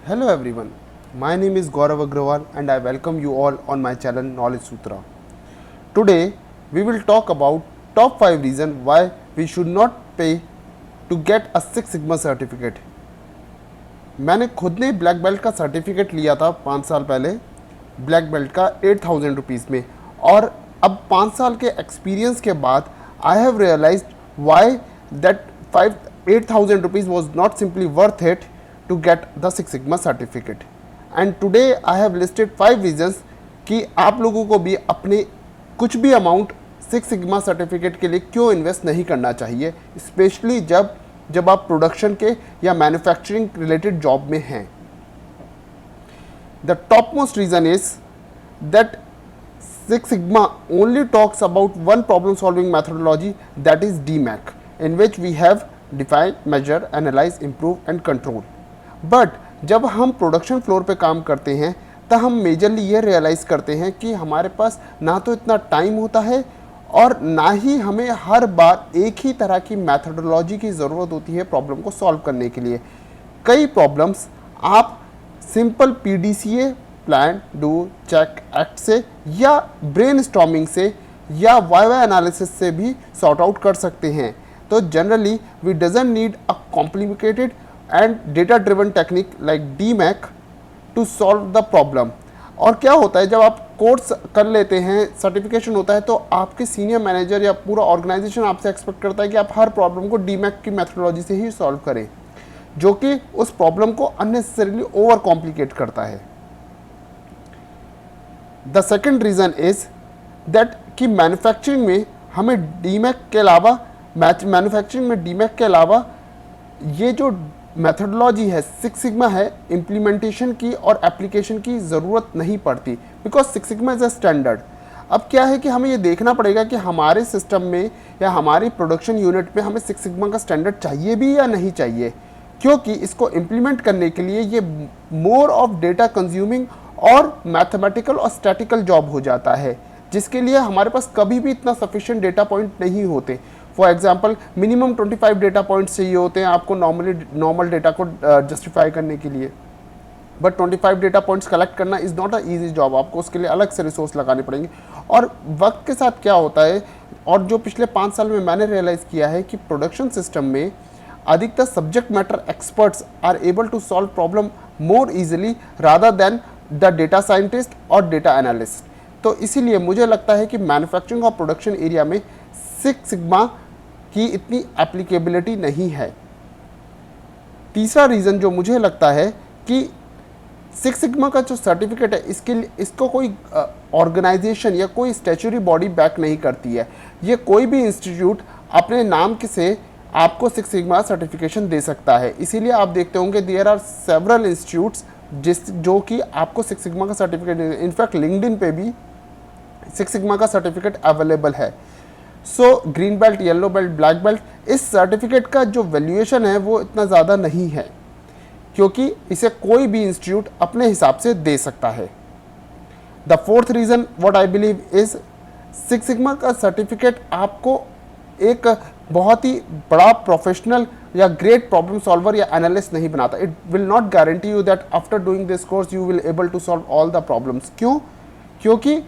Hello everyone, my name is Gaurav Agrawal and I welcome you all on my channel Knowledge Sutra. Today we will talk about top 5 reasons why we should not pay to get a Six Sigma certificate. मैंने खुद ने black belt का certificate लिया था 5 साल पहले, black belt का 8,000 rupees में, और अब 5 साल के एक्सपीरियंस के बाद I have realised why that 8,000 rupees was not simply worth it to get the Six Sigma certificate. And today I have listed 5 reasons कि आप लोगों को भी अपने कुछ भी अमाउंट Six Sigma सर्टिफिकेट के लिए क्यों इन्वेस्ट नहीं करना चाहिए, स्पेशली जब आप प्रोडक्शन के या मैन्युफैक्चरिंग रिलेटेड जॉब में हैं. The topmost reason is that Six Sigma only talks about one problem solving methodology, that is DMAC, in which we have define, measure, analyze, improve and control. But जब हम production floor पे काम करते हैं तब हम मेजरली ये realise करते हैं कि हमारे पास ना तो इतना टाइम होता है और ना ही हमें हर बार एक ही तरह की मैथडोलॉजी की ज़रूरत होती है प्रॉब्लम को सॉल्व करने के लिए. कई प्रॉब्लम्स आप simple PDCA, plan, do, check, act से या ब्रेनस्टॉर्मिंग से या वाई एनालिसिस से भी सॉर्ट आउट कर सकते हैं. तो generally we doesn't need a complicated and data driven technique like DMAC to solve the problem. और क्या होता है, जब आप कोर्स कर लेते हैं, सर्टिफिकेशन होता है, तो आपके सीनियर मैनेजर या पूरा ऑर्गेनाइजेशन आपसे एक्सपेक्ट करता है कि आप हर प्रॉब्लम को DMAC की मेथोडोलॉजी से ही सॉल्व करें, जो कि उस प्रॉब्लम को अननेसेसरीली ओवर कॉम्प्लिकेट करता है. The second reason is that कि मैन्युफैक्चरिंग में हमें DMAC के अलावा ये जो मेथडोलॉजी है सिक्स सिग्मा है, इम्प्लीमेंटेशन की और एप्लीकेशन की ज़रूरत नहीं पड़ती, because six sigma is a standard. अब क्या है कि हमें ये देखना पड़ेगा कि हमारे सिस्टम में या हमारी प्रोडक्शन यूनिट में हमें सिक्स सिग्मा का स्टैंडर्ड चाहिए भी या नहीं चाहिए, क्योंकि इसको इम्प्लीमेंट करने के लिए ये मोर ऑफ डेटा कंज्यूमिंग और मैथमेटिकल और स्टैटिकल जॉब हो जाता है, जिसके लिए हमारे पास कभी भी इतना सफिशिएंट डेटा पॉइंट नहीं होते. For example minimum 25 data points चाहिए होते हैं आपको नॉर्मल डेटा को जस्टिफाई करने के लिए. बट 25 डेटा पॉइंट्स कलेक्ट करना is not a easy job. आपको उसके लिए अलग से रिसोर्स लगाने पड़ेंगे. और वक्त के साथ क्या होता है, और जो पिछले 5 साल में मैंने रियलाइज़ किया है कि प्रोडक्शन सिस्टम में अधिकतर subject matter experts are able to solve problem more easily rather than the data scientist और डेटा एनालिस्ट. तो इसीलिए मुझे लगता है कि मैन्युफैक्चरिंग और प्रोडक्शन एरिया में सिक्स सिग्मा की इतनी एप्लीकेबिलिटी नहीं है. तीसरा रीज़न जो मुझे लगता है कि सिक्स सिग्मा का जो सर्टिफिकेट है इसको कोई ऑर्गेनाइजेशन या कोई स्टैच्यूटरी बॉडी बैक नहीं करती है. ये कोई भी इंस्टीट्यूट अपने नाम से आपको सिक्स सिग्मा सर्टिफिकेशन दे सकता है. इसीलिए आप देखते होंगे देयर आर सेवरल इंस्टीट्यूट्स जो कि आपको सिक्स सिग्मा का सर्टिफिकेट, इनफैक्ट लिंक्डइन पे भी सिक्स सिग्मा का सर्टिफिकेट अवेलेबल है. So green belt, yellow belt, black belt, इस सर्टिफिकेट का जो वैल्यूएशन है वो इतना ज़्यादा नहीं है, क्योंकि इसे कोई भी इंस्टीट्यूट अपने हिसाब से दे सकता है. The fourth reason what I believe is six sigma का सर्टिफिकेट आपको एक बहुत ही बड़ा प्रोफेशनल या ग्रेट प्रॉब्लम सॉल्वर या एनालिस्ट नहीं बनाता. It will not guarantee you that after doing this course you will able to solve all the problems. क्यों? क्योंकि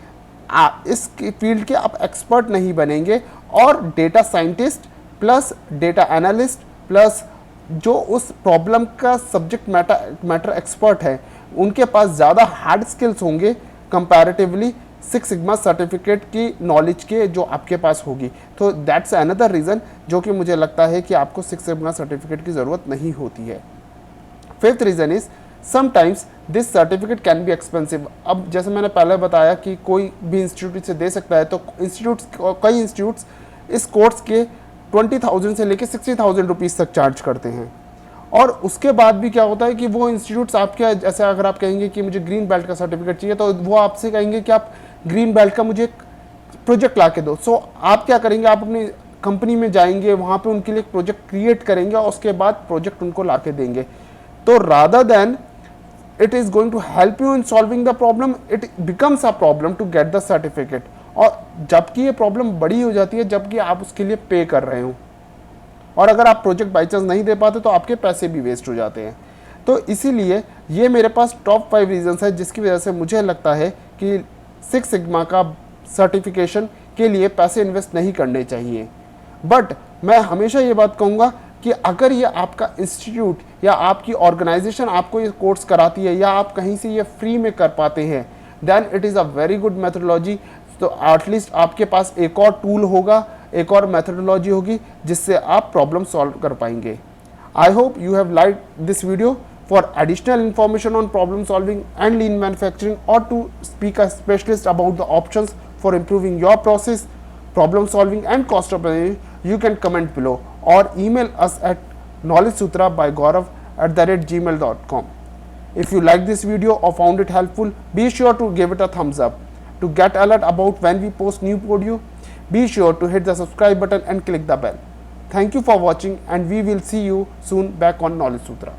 इस फील्ड के आप एक्सपर्ट नहीं बनेंगे, और data scientist plus data analyst plus जो उस प्रॉब्लम का सब्जेक्ट मैटर एक्सपर्ट है उनके पास ज़्यादा हार्ड स्किल्स होंगे कंपैरेटिवली सिक्स सिग्मा सर्टिफिकेट की नॉलेज के जो आपके पास होगी. तो दैट्स अनदर रीज़न जो कि मुझे लगता है कि आपको सिक्स सिग्मा सर्टिफिकेट की ज़रूरत नहीं होती है. Fifth reason is sometimes this certificate can be expensive. अब जैसे मैंने पहले बताया कि कोई भी इंस्टीट्यूट इसे दे सकता है, तो कई इंस्टीट्यूट्स इस कोर्स के 20,000 से लेकर 60,000 रुपीज़ तक चार्ज करते हैं. और उसके बाद भी क्या होता है कि वो इंस्टीट्यूट्स आपके, जैसे अगर आप कहेंगे कि मुझे ग्रीन बेल्ट का सर्टिफिकेट चाहिए, तो वो आपसे कहेंगे कि आप ग्रीन बेल्ट का मुझे एक प्रोजेक्ट ला के दो. सो आप क्या करेंगे, आप अपनी कंपनी में जाएंगे, वहाँ पे उनके लिए एक प्रोजेक्ट क्रिएट करेंगे और उसके बाद प्रोजेक्ट उनको ला के देंगे. तो rather than it is going to help you in solving the problem, it becomes a problem to get the certificate. और जबकि ये प्रॉब्लम बड़ी हो जाती है जबकि आप उसके लिए पे कर रहे हो, और अगर आप प्रोजेक्ट बाई चांस नहीं दे पाते तो आपके पैसे भी वेस्ट हो जाते हैं. तो इसीलिए ये मेरे पास टॉप 5 रीजंस है जिसकी वजह से मुझे लगता है कि सिक्स सिग्मा का सर्टिफिकेशन के लिए पैसे इन्वेस्ट नहीं करने चाहिए। बट मैं हमेशा ये बात कहूँगा कि अगर ये आपका इंस्टीट्यूट या आपकी ऑर्गेनाइजेशन आपको ये कोर्स कराती है या आप कहीं से ये फ्री में कर पाते हैं, then it is a very good methodology. तो एटलीस्ट आपके पास एक और टूल होगा, एक और मेथोडोलॉजी होगी जिससे आप प्रॉब्लम सॉल्व कर पाएंगे। I hope you have liked this video. For additional information on problem solving and lean manufacturing, or to speak a specialist about the options for improving your process, problem solving and cost optimization, you can comment below or email us at knowledgesutra@gmail.com. If you like this video or found it helpful, be sure to give it a thumbs up. To get alert about when we post new video, be sure to hit the subscribe button and click the bell. Thank you for watching, and we will see you soon back on Knowledge Sutra.